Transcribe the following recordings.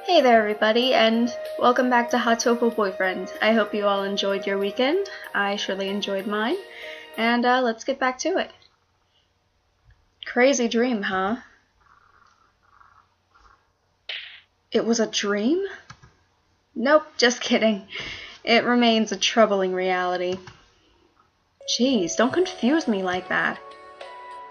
Hey there everybody, and welcome back to Hatoful Boyfriend. I hope you all enjoyed your weekend. I surely enjoyed mine. And let's get back to it. Crazy dream, huh? It was a dream? Nope, just kidding. It remains a troubling reality. Jeez, don't confuse me like that.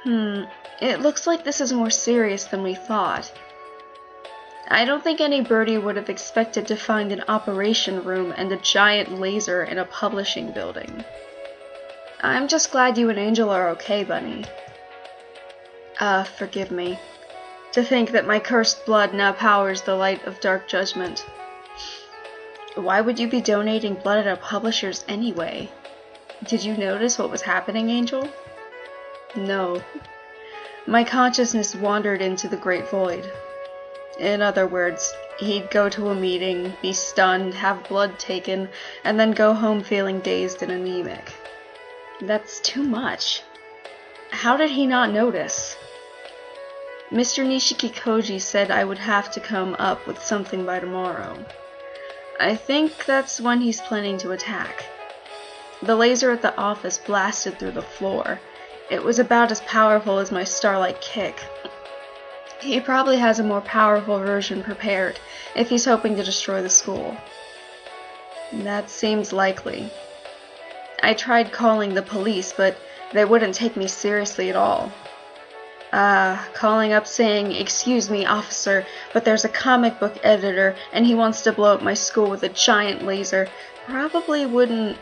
It looks like this is more serious than we thought. I don't think any birdie would have expected to find an operation room and a giant laser in a publishing building. I'm just glad you and Angel are okay, Bunny. Forgive me. To think that my cursed blood now powers the light of dark judgment. Why would you be donating blood at a publisher's anyway? Did you notice what was happening, Angel? No. My consciousness wandered into the great void. In other words, he'd go to a meeting, be stunned, have blood taken, and then go home feeling dazed and anemic. That's too much. How did he not notice? Mr. Nishiki Koji said I would have to come up with something by tomorrow. I think that's when he's planning to attack. The laser at the office blasted through the floor. It was about as powerful as my starlight kick. He probably has a more powerful version prepared, if he's hoping to destroy the school. That seems likely. I tried calling the police, but they wouldn't take me seriously at all. Calling up saying, "Excuse me, officer, but there's a comic book editor, and he wants to blow up my school with a giant laser," probably wouldn't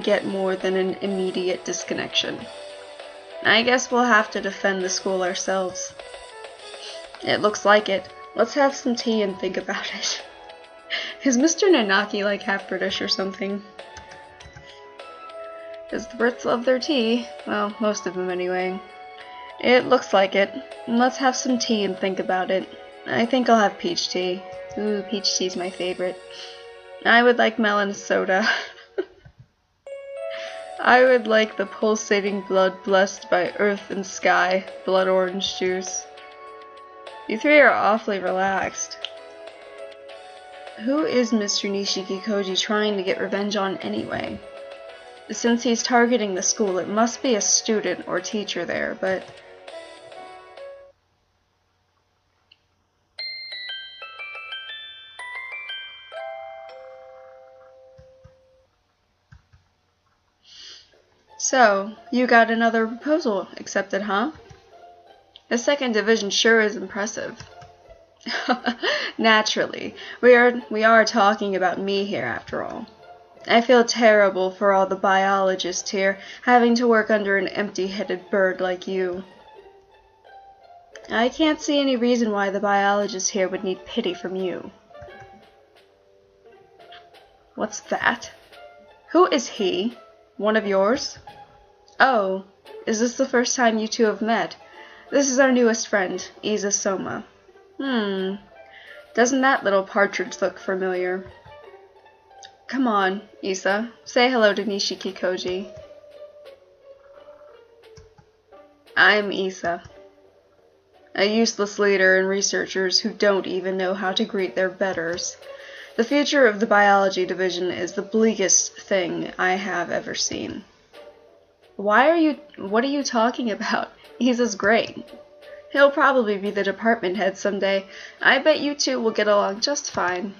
get more than an immediate disconnection. I guess we'll have to defend the school ourselves. It looks like it. Let's have some tea and think about it. Is Mr. Nanaki like half British or something? Because the Brits love their tea. Well, most of them anyway. It looks like it. Let's have some tea and think about it. I think I'll have peach tea. Ooh, peach tea's my favorite. I would like melon soda. I would like the pulsating blood blessed by earth and sky, blood orange juice. You three are awfully relaxed. Who is Mr. Nishiki Koji trying to get revenge on anyway? Since he's targeting the school, it must be a student or teacher there, but... So, you got another proposal accepted, huh? The second division sure is impressive. Naturally, we are talking about me here after all. I feel terrible for all the biologists here, having to work under an empty-headed bird like you. I can't see any reason why the biologists here would need pity from you. What's that? Who is he? One of yours? Oh, is this the first time you two have met? This is our newest friend, Isa Soma. Doesn't that little partridge look familiar? Come on, Isa, say hello to Nishiki Koji. I'm Isa, a useless leader and researchers who don't even know how to greet their betters. The future of the biology division is the bleakest thing I have ever seen. What are you talking about? Isa's great. He'll probably be the department head someday. I bet you two will get along just fine.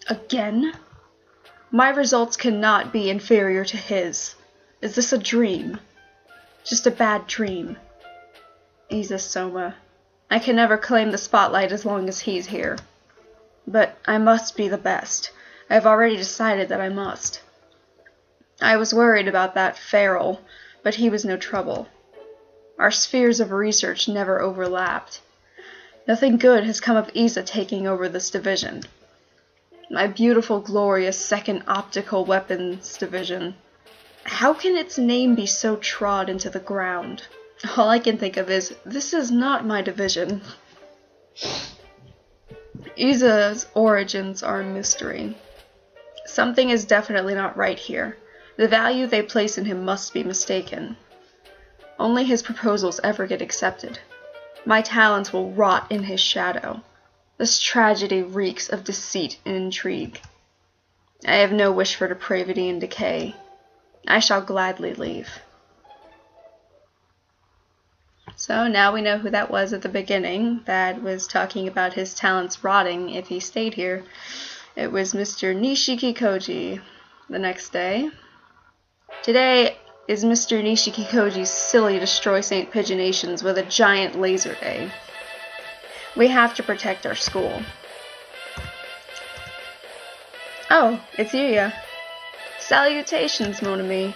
Again? My results cannot be inferior to his. Is this a dream? Just a bad dream. Isa Soma. I can never claim the spotlight as long as he's here. But I must be the best. I've already decided that I must. I was worried about that feral, but he was no trouble. Our spheres of research never overlapped. Nothing good has come of Isa taking over this division. My beautiful, glorious second optical weapons division. How can its name be so trod into the ground? All I can think of is, this is not my division. Isa's origins are a mystery. Something is definitely not right here. The value they place in him must be mistaken. Only his proposals ever get accepted. My talents will rot in his shadow. This tragedy reeks of deceit and intrigue. I have no wish for depravity and decay. I shall gladly leave. So now we know who that was at the beginning that was talking about his talents rotting if he stayed here. It was Mr. Nishiki Koji. The next day. Today is Mr. Nishiki Koji's silly Destroy St. Pigeonations with a giant laser day. We have to protect our school. Oh, it's Yuya. Salutations, mon ami.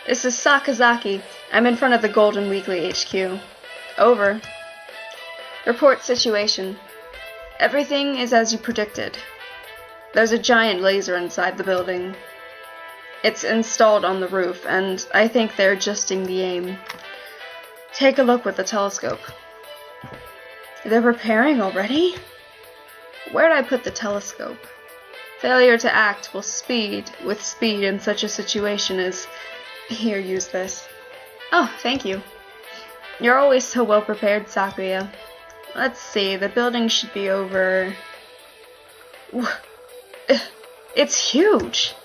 This is Sakazaki. I'm in front of the Golden Weekly HQ. Over. Report situation. Everything is as you predicted. There's a giant laser inside the building. It's installed on the roof, and I think they're adjusting the aim. Take a look with the telescope. They're preparing already? Where'd I put the telescope? Failure to act with speed in such a situation is... Here, use this. Oh, thank you. You're always so well prepared, Sakuya. Let's see, the building should be over... It's huge!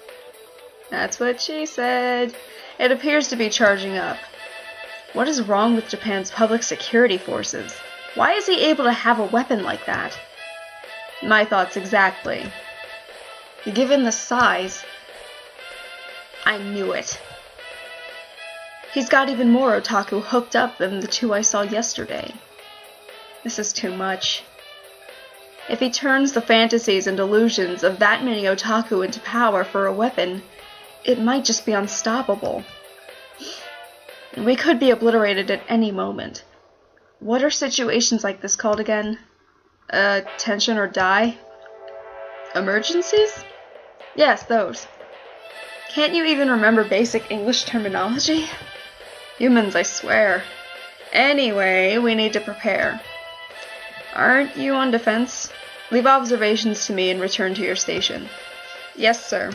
That's what she said. It appears to be charging up. What is wrong with Japan's public security forces? Why is he able to have a weapon like that? My thoughts exactly. Given the size... I knew it. He's got even more otaku hooked up than the two I saw yesterday. This is too much. If he turns the fantasies and delusions of that many otaku into power for a weapon, it might just be unstoppable. We could be obliterated at any moment. What are situations like this called again? Tension or die? Emergencies? Yes, those. Can't you even remember basic English terminology? Humans, I swear. Anyway, we need to prepare. Aren't you on defense? Leave observations to me and return to your station. Yes, sir.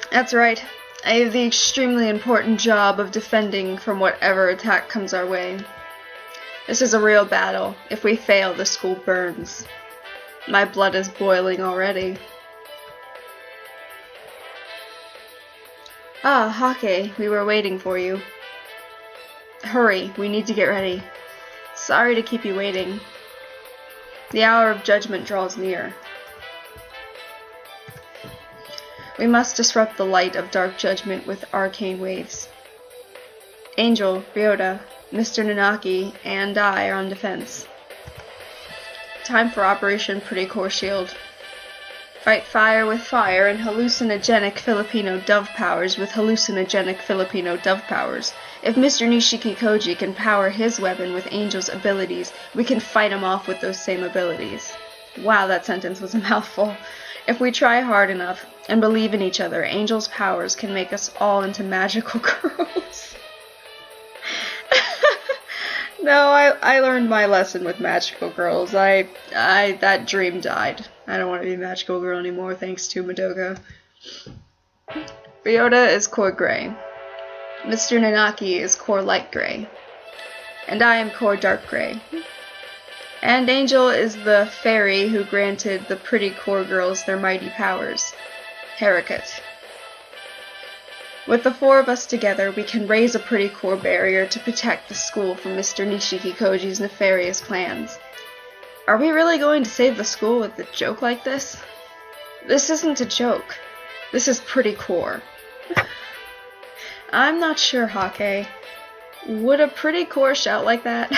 That's right. I have the extremely important job of defending from whatever attack comes our way. This is a real battle. If we fail, the school burns. My blood is boiling already. Ah, Hake, we were waiting for you. Hurry, we need to get ready. Sorry to keep you waiting. The hour of judgment draws near. We must disrupt the light of dark judgment with arcane waves. Angel, Ryota, Mr. Nanaki, and I are on defense. Time for Operation Pretty Core Shield. Fight fire with fire and hallucinogenic Filipino dove powers with hallucinogenic Filipino dove powers. If Mr. Nishiki Koji can power his weapon with Angel's abilities, we can fight him off with those same abilities. Wow, that sentence was a mouthful. If we try hard enough and believe in each other, Angel's powers can make us all into magical girls. No, I learned my lesson with magical girls. That dream died. I don't want to be a magical girl anymore, thanks to Madoka. Ryota is core gray. Mr. Nanaki is core light gray. And I am core dark gray. And Angel is the fairy who granted the pretty core girls their mighty powers. Harriet. With the four of us together, we can raise a pretty core barrier to protect the school from Mr. Nishiki Koji's nefarious plans. Are we really going to save the school with a joke like this? This isn't a joke. This is pretty core. I'm not sure, Hake. Would a pretty core shout like that?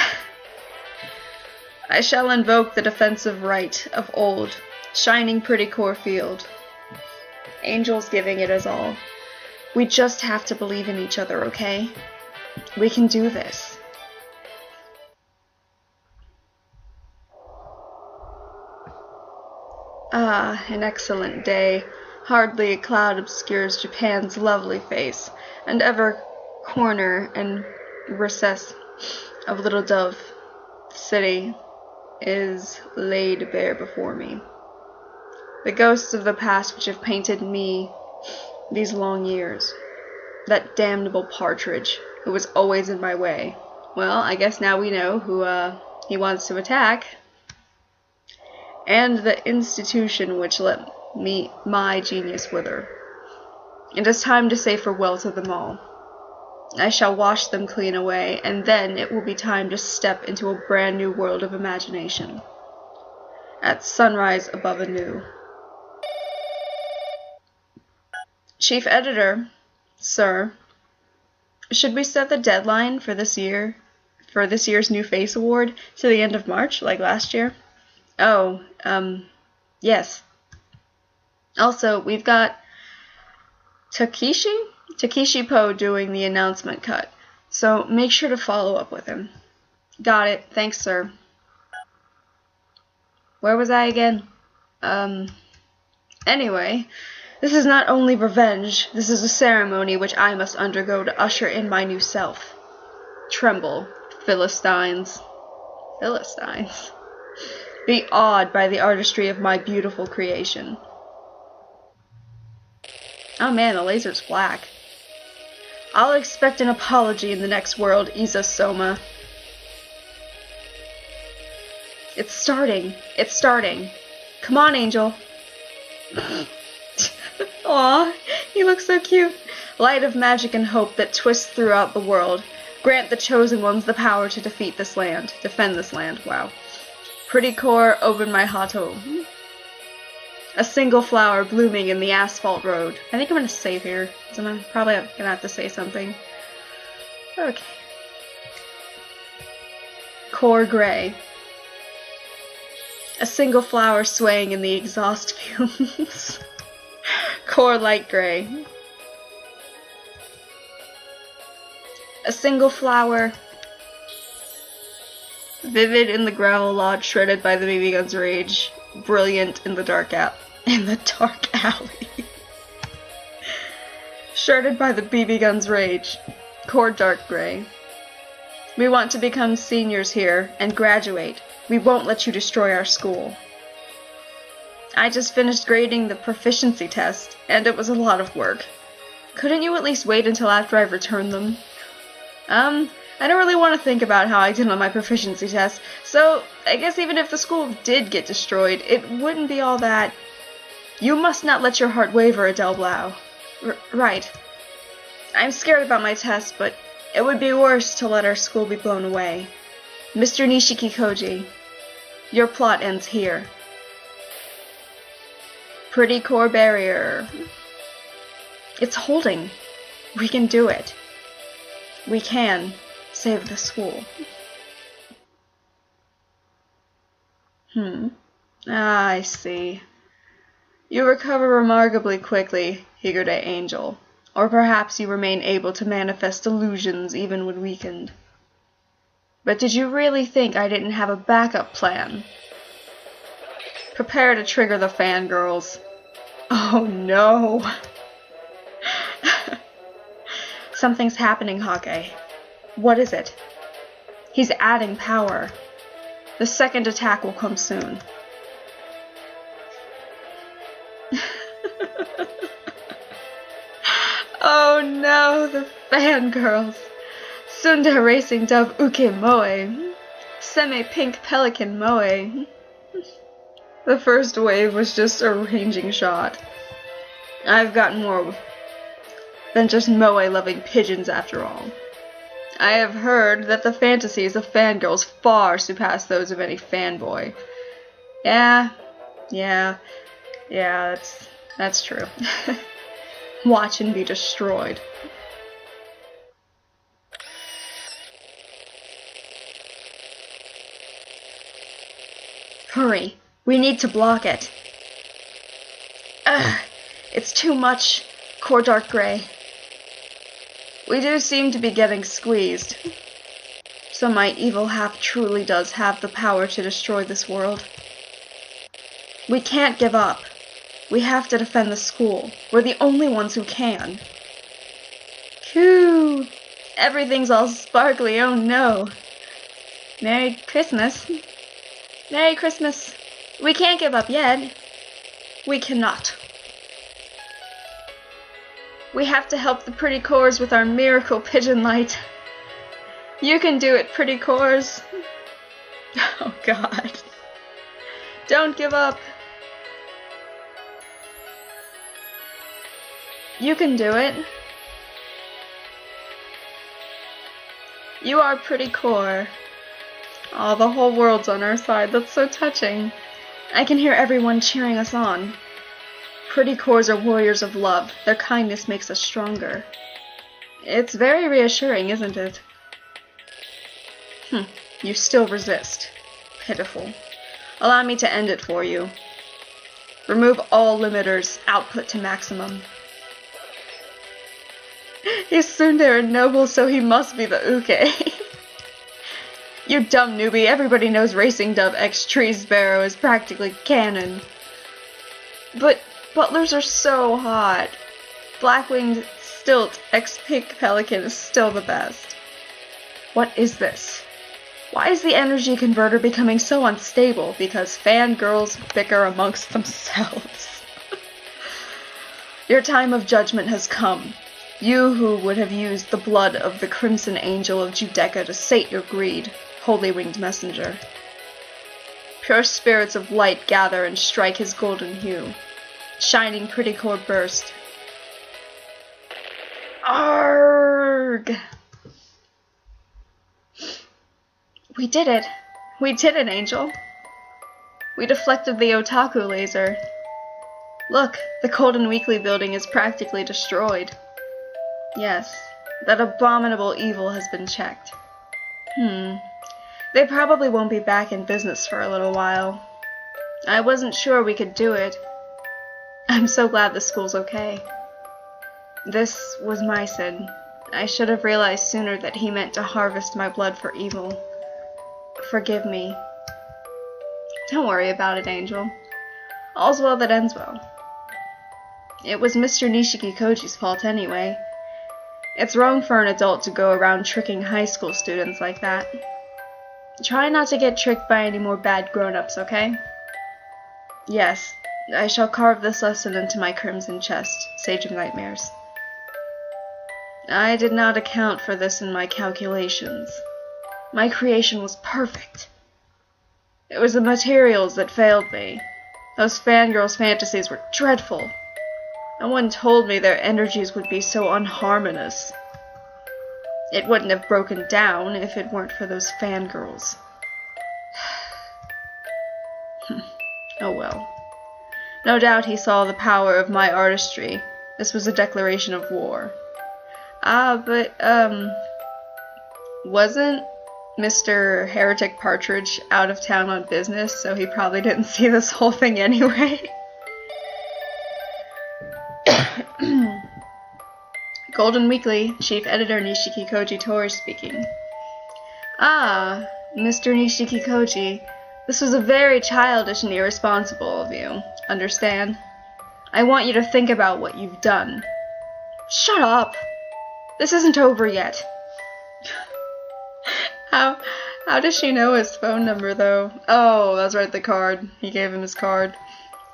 I shall invoke the defensive right of old, shining pretty core field. Angel's giving it us all. We just have to believe in each other, okay? We can do this. Ah, an excellent day. Hardly a cloud obscures Japan's lovely face, and every corner and recess of Little Dove City is laid bare before me. The ghosts of the past which have painted me these long years. That damnable partridge, who was always in my way. Well, I guess now we know who, he wants to attack. And the institution which let my genius wither. It is time to say farewell to them all. I shall wash them clean away, and then it will be time to step into a brand new world of imagination. At sunrise above anew. Chief Editor, sir, should we set the deadline for this year's New Face Award to the end of March, like last year? Oh, yes. Also, we've got Takeshi Poe doing the announcement cut, so make sure to follow up with him. Got it. Thanks, sir. Where was I again? Anyway, this is not only revenge, this is a ceremony which I must undergo to usher in my new self. Tremble, Philistines. Philistines. Be awed by the artistry of my beautiful creation. Oh man, the laser's black. I'll expect an apology in the next world, Isa Soma. It's starting. It's starting. Come on, Angel. Aw, he looks so cute. Light of magic and hope that twists throughout the world. Grant the chosen ones the power to defend this land. Wow. Pretty core, open my Hato. A single flower blooming in the asphalt road. I think I'm gonna save here, because I'm probably gonna have to say something. Okay. Core gray. A single flower swaying in the exhaust fumes. Core light gray. A single flower. Vivid in the gravel lot, shredded by the BB gun's rage. Brilliant in the dark alley. Shredded by the BB gun's rage. Core dark gray. We want to become seniors here and graduate. We won't let you destroy our school. I just finished grading the proficiency test, and it was a lot of work. Couldn't you at least wait until after I've returned them? I don't really want to think about how I did on my proficiency test, so I guess even if the school did get destroyed, it wouldn't be all that. You must not let your heart waver, Adele Blau. Right. I'm scared about my test, but it would be worse to let our school be blown away. Mr. Nishiki Koji, your plot ends here. Pretty core barrier. It's holding. We can do it. We can save the school. I see. You recover remarkably quickly, Higurde Angel. Or perhaps you remain able to manifest illusions even when weakened. But did you really think I didn't have a backup plan? Prepare to trigger the fangirls. Oh no! Something's happening, Hawkeye. What is it? He's adding power. The second attack will come soon. Oh no, the fangirls. Sunda Racing Dove Uke Moe. Semi-Pink Pelican Moe. The first wave was just a ranging shot. I've got more than just Moe-loving pigeons after all. I have heard that the fantasies of fangirls far surpass those of any fanboy. Yeah, that's true. Watch and be destroyed. Hurry, we need to block it. Ugh, it's too much, Core Dark Gray. We do seem to be getting squeezed. So my evil half truly does have the power to destroy this world. We can't give up. We have to defend the school. We're the only ones who can. Phew! Everything's all sparkly, oh no. Merry Christmas. Merry Christmas. We can't give up yet. We cannot. We have to help the pretty cores with our miracle pigeon light. You can do it, pretty cores. Oh god. Don't give up. You can do it. You are pretty core. Oh, the whole world's on our side. That's so touching. I can hear everyone cheering us on. Pretty cores are warriors of love. Their kindness makes us stronger. It's very reassuring, isn't it? You still resist. Pitiful. Allow me to end it for you. Remove all limiters. Output to maximum. He's tsundere and noble, so he must be the uke. You dumb newbie, everybody knows Racing Dove X Tree Sparrow is practically canon. But butlers are so hot. Blackwinged Stilt X Pink Pelican is still the best. What is this? Why is the energy converter becoming so unstable? Because fangirls bicker amongst themselves. Your time of judgment has come. You who would have used the blood of the Crimson Angel of Judecca to sate your greed, holy winged messenger. Pure spirits of light gather and strike his golden hue. Shining pretty core burst. Arrgh! We did it. We did it, Angel. We deflected the otaku laser. Look, the Golden Weekly building is practically destroyed. Yes, that abominable evil has been checked. They probably won't be back in business for a little while. I wasn't sure we could do it. I'm so glad the school's okay. This was my sin. I should have realized sooner that he meant to harvest my blood for evil. Forgive me. Don't worry about it, Angel. All's well that ends well. It was Mr. Nishiki Koji's fault anyway. It's wrong for an adult to go around tricking high school students like that. Try not to get tricked by any more bad grown-ups, okay? Yes, I shall carve this lesson into my crimson chest, Sage of Nightmares. I did not account for this in my calculations. My creation was perfect. It was the materials that failed me. Those fangirls' fantasies were dreadful. No one told me their energies would be so unharmonious. It wouldn't have broken down if it weren't for those fangirls. Oh well. No doubt he saw the power of my artistry. This was a declaration of war. But wasn't Mr. Heretic Partridge out of town on business, so he probably didn't see this whole thing anyway? Golden Weekly, Chief Editor Nishiki Koji Tori speaking. Ah, Mr. Nishiki Koji, this was a very childish and irresponsible of you. Understand? I want you to think about what you've done. Shut up! This isn't over yet. How does she know his phone number, though? Oh, that's right, the card. He gave him his card.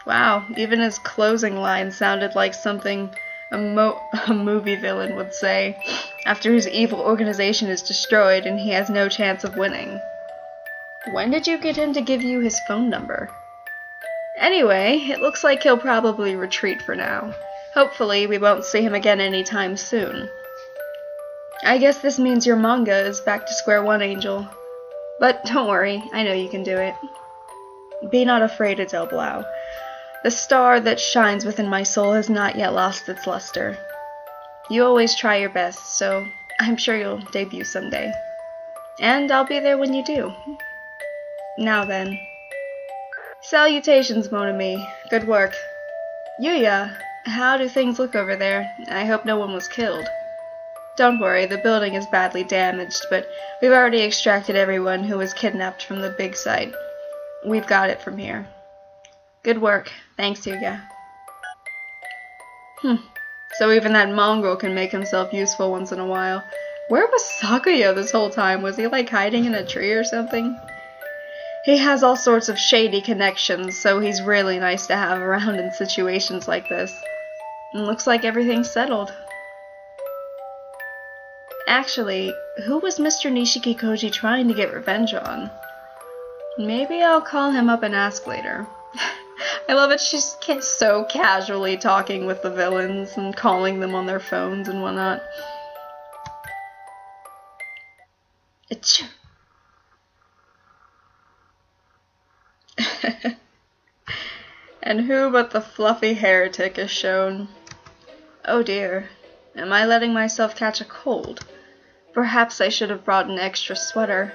Wow, even his closing line sounded like something a movie villain would say after his evil organization is destroyed and he has no chance of winning. When did you get him to give you his phone number? Anyway, it looks like he'll probably retreat for now. Hopefully, we won't see him again anytime soon. I guess this means your manga is back to square one, Angel. But don't worry, I know you can do it. Be not afraid, Adele Blau. The star that shines within my soul has not yet lost its luster. You always try your best, so I'm sure you'll debut someday. And I'll be there when you do. Now then. Salutations, mon ami. Good work. Yuya, how do things look over there? I hope no one was killed. Don't worry, the building is badly damaged, but we've already extracted everyone who was kidnapped from the big site. We've got it from here. Good work. Thanks, Yuya. So even that mongrel can make himself useful once in a while. Where was Sakuya this whole time? Was he like hiding in a tree or something? He has all sorts of shady connections, so he's really nice to have around in situations like this. And looks like everything's settled. Actually, who was Mr. Nishikikoji trying to get revenge on? Maybe I'll call him up and ask later. I love it, she's so casually talking with the villains and calling them on their phones and whatnot. Achoo. And who but the fluffy heretic is shown? Oh dear, am I letting myself catch a cold? Perhaps I should have brought an extra sweater.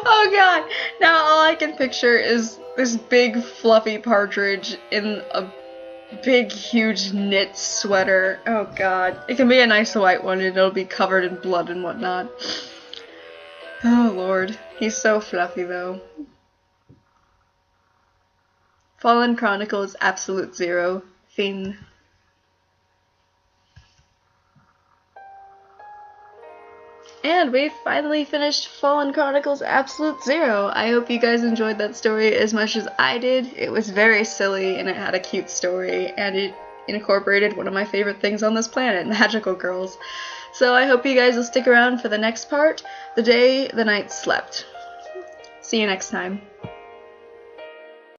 Oh god, now all I can picture is this big fluffy partridge in a big huge knit sweater. Oh god, it can be a nice white one and it'll be covered in blood and whatnot. Oh lord, he's so fluffy though. Fallen Chronicles Absolute Zero, Fin. And we finally finished Fallen Chronicles Absolute Zero. I hope you guys enjoyed that story as much as I did. It was very silly and it had a cute story and it incorporated one of my favorite things on this planet, magical girls. So I hope you guys will stick around for the next part, The Day the Knight Slept. See you next time.